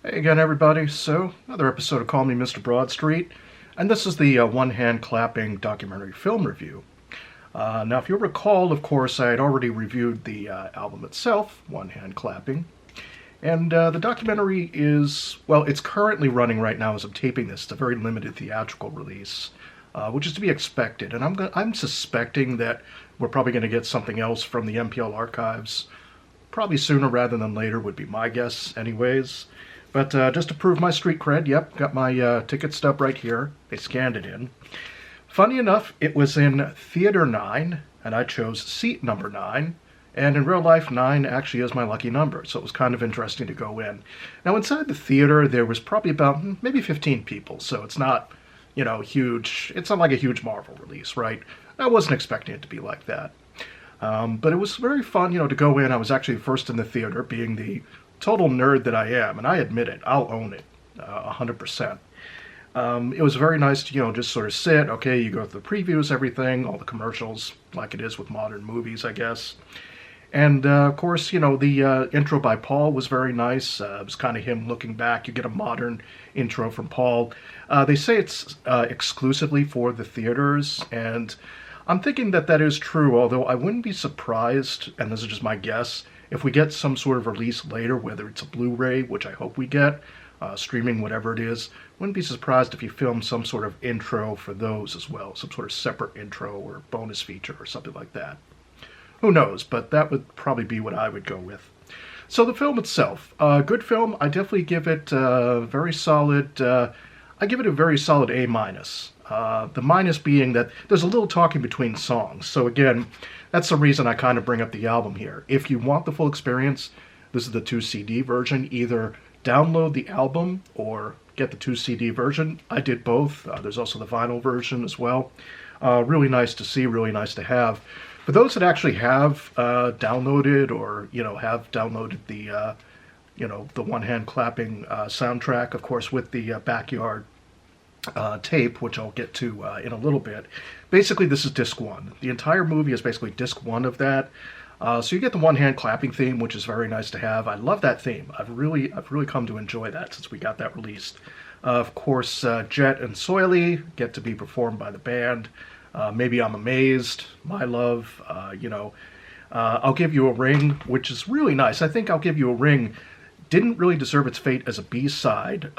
Hey again, everybody. So, another episode of Call Me Mr. Broadstreet, and this is the one-hand clapping documentary film review. Now, if you'll recall, of course, I had already reviewed the album itself, One Hand Clapping, and the documentary is, well, it's currently running right now as I'm taping this. It's a very limited theatrical release, which is to be expected, and I'm suspecting that we're probably going to get something else from the MPL archives, probably sooner rather than later would be my guess, anyways. But just to prove my street cred, yep, got my ticket stub right here. They scanned it in. Funny enough, it was in Theater 9, and I chose seat number 9. And in real life, 9 actually is my lucky number, so it was kind of interesting to go in. Now, inside the theater, there was probably about maybe 15 people, so it's not, huge. It's not like a huge Marvel release, right? I wasn't expecting it to be like that. But it was very fun, to go in. I was actually first in the theater, being the total nerd that I am, and I admit it, I'll own it, 100%. It was very nice to, just sort of sit, okay, you go through the previews, everything, all the commercials, like it is with modern movies, I guess. And, of course, the intro by Paul was very nice. It was kind of him looking back. You get a modern intro from Paul. They say it's exclusively for the theaters, and I'm thinking that that is true, although I wouldn't be surprised, and this is just my guess, if we get some sort of release later, whether it's a Blu-ray, which I hope we get, streaming, whatever it is, wouldn't be surprised if you film some sort of intro for those as well, some sort of separate intro or bonus feature or something like that. Who knows, but that would probably be what I would go with. So the film itself, good film. I definitely give it very solid, I give it a very solid A minus. The minus being that there's a little talking between songs. So again, that's the reason I kind of bring up the album here. If you want the full experience, this is the 2 CD version. Either download the album or get the 2 CD version. I did both. There's also the vinyl version as well. Really nice to see, really nice to have. For those that actually have downloaded or, have downloaded the one-hand clapping soundtrack, of course, with the backyard tape, which I'll get to in a little bit. Basically, this is disc 1. The entire movie is basically disc 1 of that. So you get the one-hand clapping theme, which is very nice to have. I love that theme. I've really come to enjoy that since we got that released. Of course, Jet and Soily get to be performed by the band. Maybe I'm Amazed, My Love, I'll Give You a Ring, which is really nice. I think I'll Give You a Ring didn't really deserve its fate as a B-side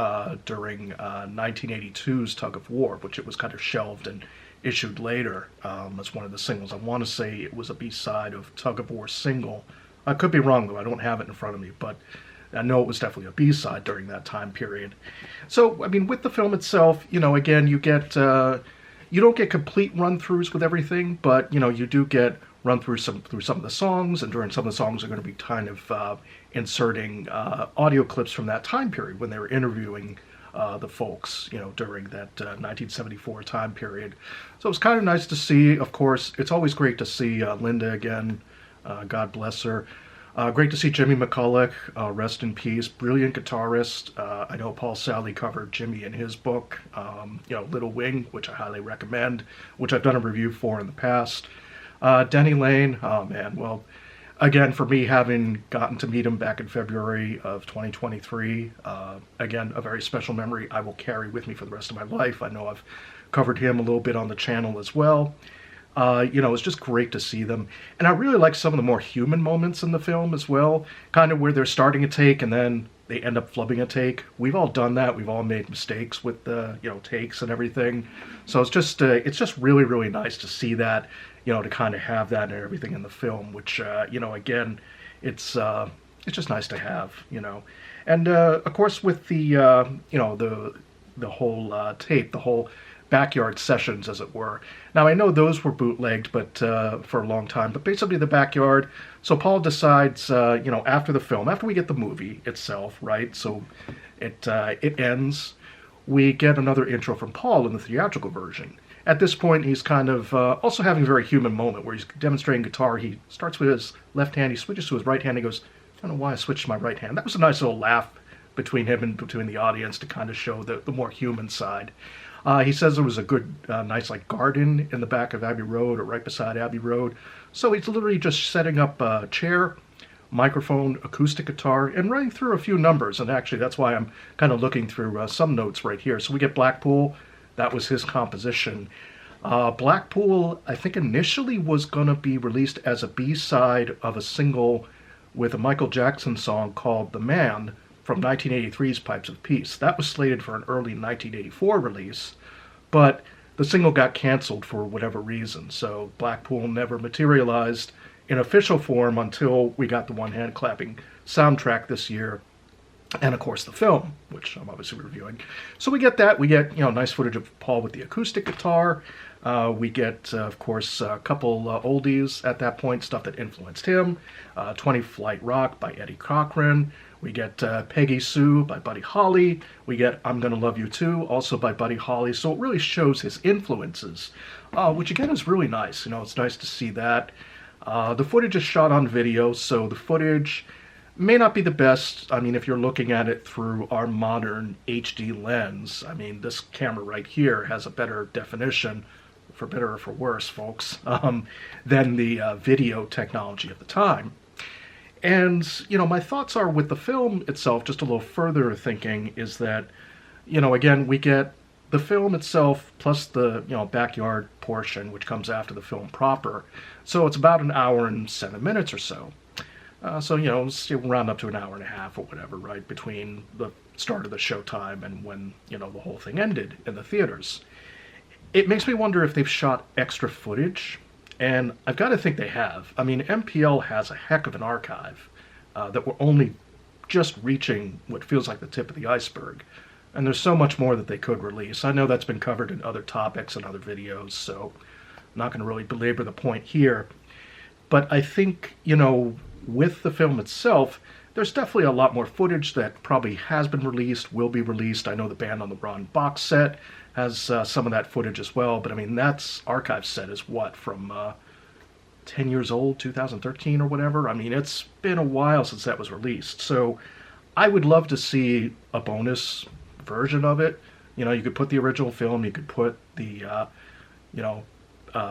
during 1982's Tug of War, which it was kind of shelved and issued later as one of the singles. I want to say it was a B-side of Tug of War single. I could be wrong, though. I don't have it in front of me, but I know it was definitely a B-side during that time period. So, I mean, with the film itself, again, you get... you don't get complete run-throughs with everything, but, you do get run through some of the songs, and during some of the songs are going to be kind of inserting audio clips from that time period when they were interviewing the folks, during that 1974 time period. So it was kind of nice to see. Of course, it's always great to see Linda again. God bless her. Great to see Jimmy McCulloch, rest in peace, brilliant guitarist. I know Paul Sally covered Jimmy in his book, Little Wing, which I highly recommend, which I've done a review for in the past. Denny Lane, oh man, well, again, for me, having gotten to meet him back in February of 2023, again, a very special memory I will carry with me for the rest of my life. I know I've covered him a little bit on the channel as well. It's just great to see them. And I really like some of the more human moments in the film as well, kind of where they're starting a take and then they end up flubbing a take. We've all done that. We've all made mistakes with the, takes and everything. So it's just really, really nice to see that, to kind of have that and everything in the film, which, again, it's just nice to have, And, of course, with the, the whole tape, the whole backyard sessions, as it were. Now, I know those were bootlegged, but for a long time. But basically, the backyard. So Paul decides, after the film, after we get the movie itself, right? So it ends. We get another intro from Paul in the theatrical version. At this point, he's kind of also having a very human moment where he's demonstrating guitar. He starts with his left hand. He switches to his right hand. He goes, "I don't know why I switched to my right hand." That was a nice little laugh between him and between the audience to kind of show the more human side. He says there was a good, nice garden in the back of Abbey Road or right beside Abbey Road. So he's literally just setting up a chair microphone, acoustic guitar, and running through a few numbers. And actually, that's why I'm kind of looking through some notes right here. So we get Blackpool. That was his composition. Blackpool, I think initially was going to be released as a B-side of a single with a Michael Jackson song called The Man from 1983's Pipes of Peace. That was slated for an early 1984 release, but the single got canceled for whatever reason, so Blackpool never materialized in official form until we got the One Hand Clapping soundtrack this year, and of course the film, which I'm obviously reviewing. So we get that. We get, nice footage of Paul with the acoustic guitar. We get, of course, a couple oldies at that point, stuff that influenced him. 20 Flight Rock by Eddie Cochran. We get Peggy Sue by Buddy Holly. We get I'm Gonna Love You Too, also by Buddy Holly. So it really shows his influences, which again is really nice. It's nice to see that. The footage is shot on video, so the footage may not be the best. I mean, if you're looking at it through our modern HD lens, I mean, this camera right here has a better definition, for better or for worse, folks, than the video technology at the time. And, my thoughts are with the film itself, just a little further thinking, is that, again, we get the film itself plus the, backyard portion, which comes after the film proper. So it's about an hour and 7 minutes or so. So, we'll round up to an hour and a half or whatever, right, between the start of the showtime and when, the whole thing ended in the theaters. It makes me wonder if they've shot extra footage, and I've got to think they have. I mean, MPL has a heck of an archive that we're only just reaching what feels like the tip of the iceberg, and there's so much more that they could release. I know that's been covered in other topics and other videos, so I'm not going to really belabor the point here. But I think, with the film itself, there's definitely a lot more footage that probably has been released, will be released. I know the Band on the Run box set has some of that footage as well, but I mean, that's archive set is what, from 10 years old, 2013 or whatever? I mean, it's been a while since that was released. So I would love to see a bonus version of it. You could put the original film, you could put the,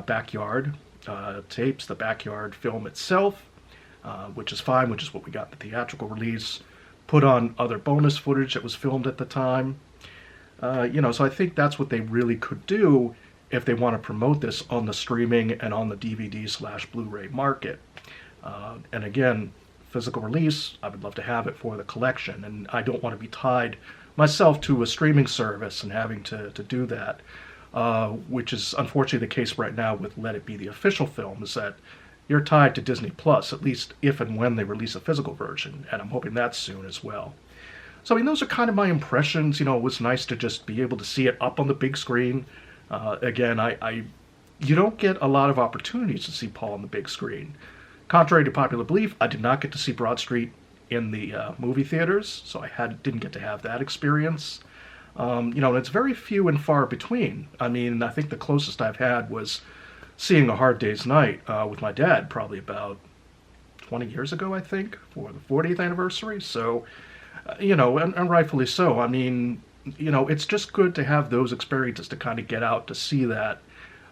backyard tapes, the backyard film itself, which is fine, which is what we got in the theatrical release. Put on other bonus footage that was filmed at the time. So I think that's what they really could do if they want to promote this on the streaming and on the DVD/Blu-ray market. And again, physical release, I would love to have it for the collection, and I don't want to be tied myself to a streaming service and having to do that, which is unfortunately the case right now with Let It Be the official film, is that you're tied to Disney Plus, at least if and when they release a physical version, and I'm hoping that's soon as well. So, I mean, those are kind of my impressions. It was nice to just be able to see it up on the big screen. Again, you don't get a lot of opportunities to see Paul on the big screen. Contrary to popular belief, I did not get to see Broad Street in the movie theaters, so I didn't get to have that experience. And it's very few and far between. I mean, I think the closest I've had was seeing A Hard Day's Night with my dad probably about 20 years ago, I think, for the 40th anniversary. So, and rightfully so. I mean, it's just good to have those experiences to kind of get out to see that.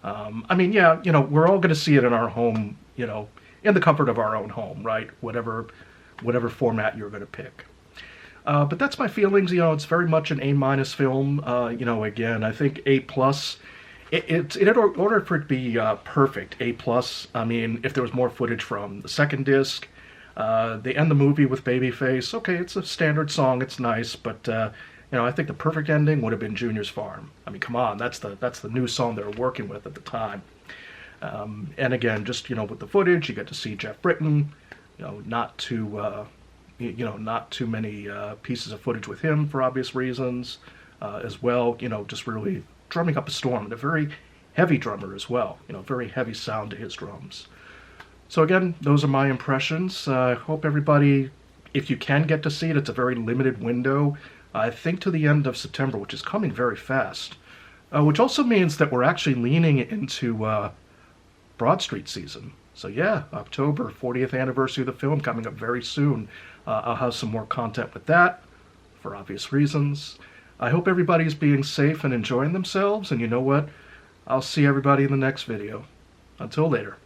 I mean, yeah, we're all going to see it in our home, in the comfort of our own home, right? Whatever format you're going to pick. But that's my feelings. It's very much an A- film. Again, I think A+. In order for it to be perfect, A+. I mean, if there was more footage from the second disc, they end the movie with Babyface. Okay, it's a standard song. It's nice, but I think the perfect ending would have been Junior's Farm. I mean, come on, that's the new song they were working with at the time. And again, just with the footage, you get to see Jeff Britton. Not too many pieces of footage with him for obvious reasons, as well. Just really drumming up a storm, and a very heavy drummer as well. Very heavy sound to his drums. So again, those are my impressions. I hope everybody, if you can get to see it, it's a very limited window. I think to the end of September, which is coming very fast. Which also means that we're actually leaning into Broad Street season. So yeah, October, 40th anniversary of the film, coming up very soon. I'll have some more content with that, for obvious reasons. I hope everybody's being safe and enjoying themselves, and you know what? I'll see everybody in the next video. Until later.